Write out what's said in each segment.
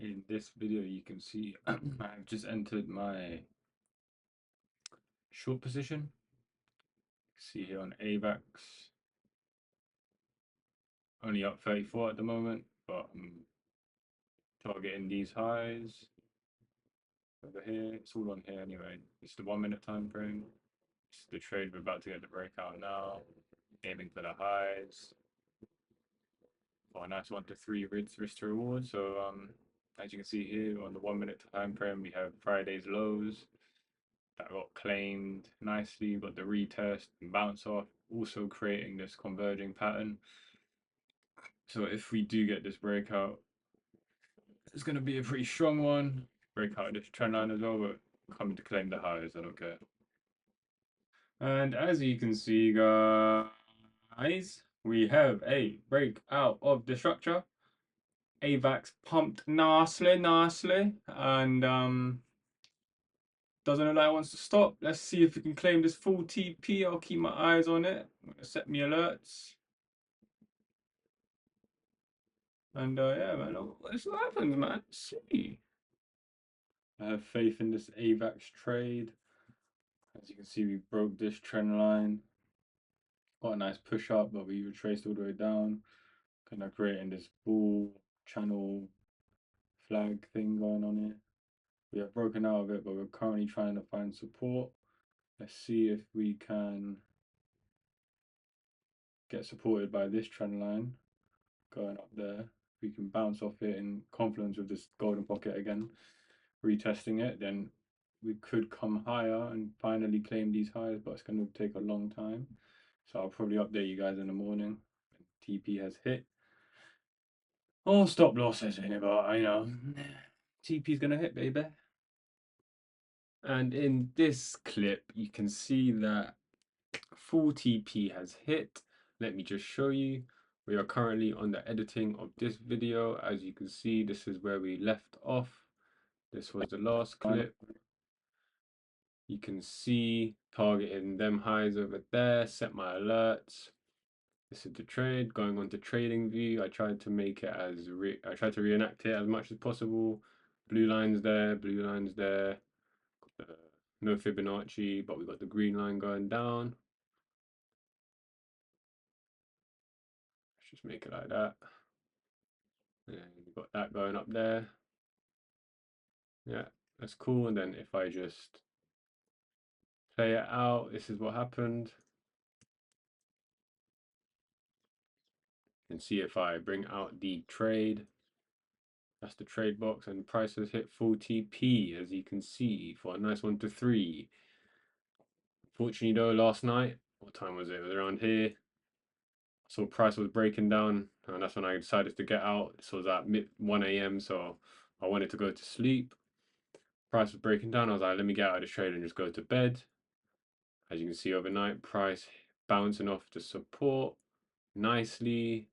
In this video, you can see I've just entered my short position. See here on Avax, only up 34 at the moment, but I'm targeting these highs over here. It's all on here anyway. It's the 1 minute time frame. It's the trade we're about to get the breakout now. Aiming for the highs. For a nice 1 to 3 risk to reward. So as you can see here on the 1 minute time frame, we have Friday's lows that got claimed nicely, got the retest and bounce off, also creating this converging pattern. So if we do get this breakout, it's going to be a pretty strong one. Breakout of this trend line as well, but coming to claim the highs, I don't care. And as you can see, guys, we have a breakout of the structure. Avax pumped nicely, and doesn't look like it wants to stop. Let's see if we can claim this full TP. I'll keep my eyes on it. Set me alerts. And yeah, man, let's see what happens, man. Let's see. I have faith in this Avax trade. As you can see, we broke this trend line. Got a nice push up, but we retraced all the way down. Kind of creating this bull channel flag thing going on here. We have broken out of it, but we're currently trying to find support. Let's see if we can get supported by this trend line going up there. We can bounce off it in confluence with this golden pocket again, retesting it, then we could come higher and finally claim these highs, but it's going to take a long time. So I'll probably update you guys in the morning when TP has hit. All stop losses in it, but you know, TP's going to hit, baby. And in this clip, you can see that full TP has hit. Let me just show you. We are currently on the editing of this video. As you can see, this is where we left off. This was the last clip. You can see targeting them highs over there, set my alerts. This is the trade, going on to trading view. I tried to make it as, I tried to reenact it as much as possible. Blue lines there, blue lines there. No Fibonacci, but we got the green line going down. Let's just make it like that. And we've got that going up there. Yeah, that's cool. And then if I just play it out, this is what happened. And see if I bring out the trade. That's the trade box, and the price has hit full TP, as you can see, for a nice 1 to 3. Fortunately though, last night, what time was it? It was around here. So price was breaking down, and that's when I decided to get out. This was at 1 a.m, so I wanted to go to sleep. Price was breaking down. I was like, let me get out of this trade and just go to bed. As you can see overnight, price bouncing off the support nicely.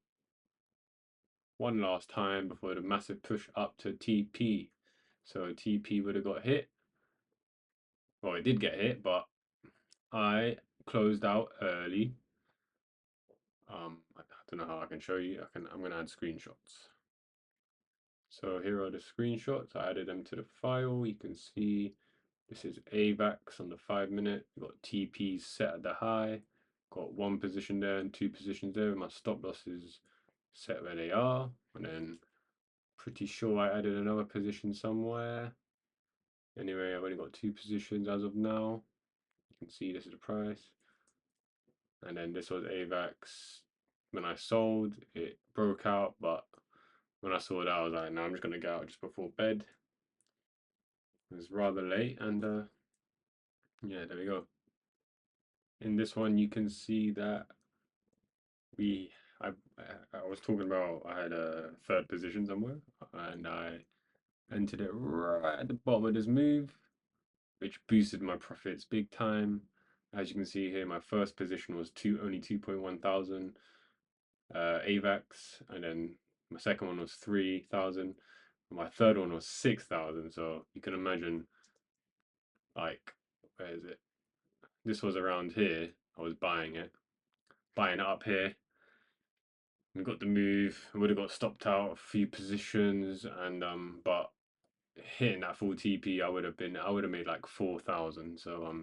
One last time before the massive push up to TP. So TP would have got hit. Well, it did get hit, but I closed out early. I don't know how I can show you. I'm gonna add screenshots. So here are the screenshots. I added them to the file. You can see this is AVAX on the 5 minute. We've got TP set at the high. Got one position there and two positions there. My stop losses set where they are. And then pretty sure I added another position somewhere. Anyway, I've only got two positions as of now. You can see this is the price. And then this was AVAX. When I sold, it broke out, but when I saw that, I was like, no, I'm just gonna get out just before bed. It was rather late, and yeah, there we go. In this one, you can see that we, I, I was talking about I had a third position somewhere, and I entered it right at the bottom of this move, which boosted my profits big time. As you can see here, my first position was only 2.1 thousand AVAX, and then my second one was 3,000. My third one was 6,000. So you can imagine, like, where is it? This was around here. I was buying it up here. We got the move. Would have got stopped out a few positions, and but hitting that full TP, I would have made like 4,000. So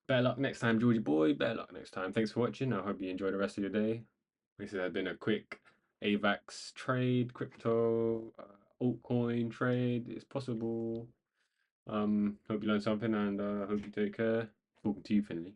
better luck next time, Georgie boy. Better luck next time. Thanks for watching. I hope you enjoy the rest of your day. This has been a quick Avax trade, crypto, altcoin trade. It's possible. Hope you learned something, and hope you take care. Talking to you, Finley.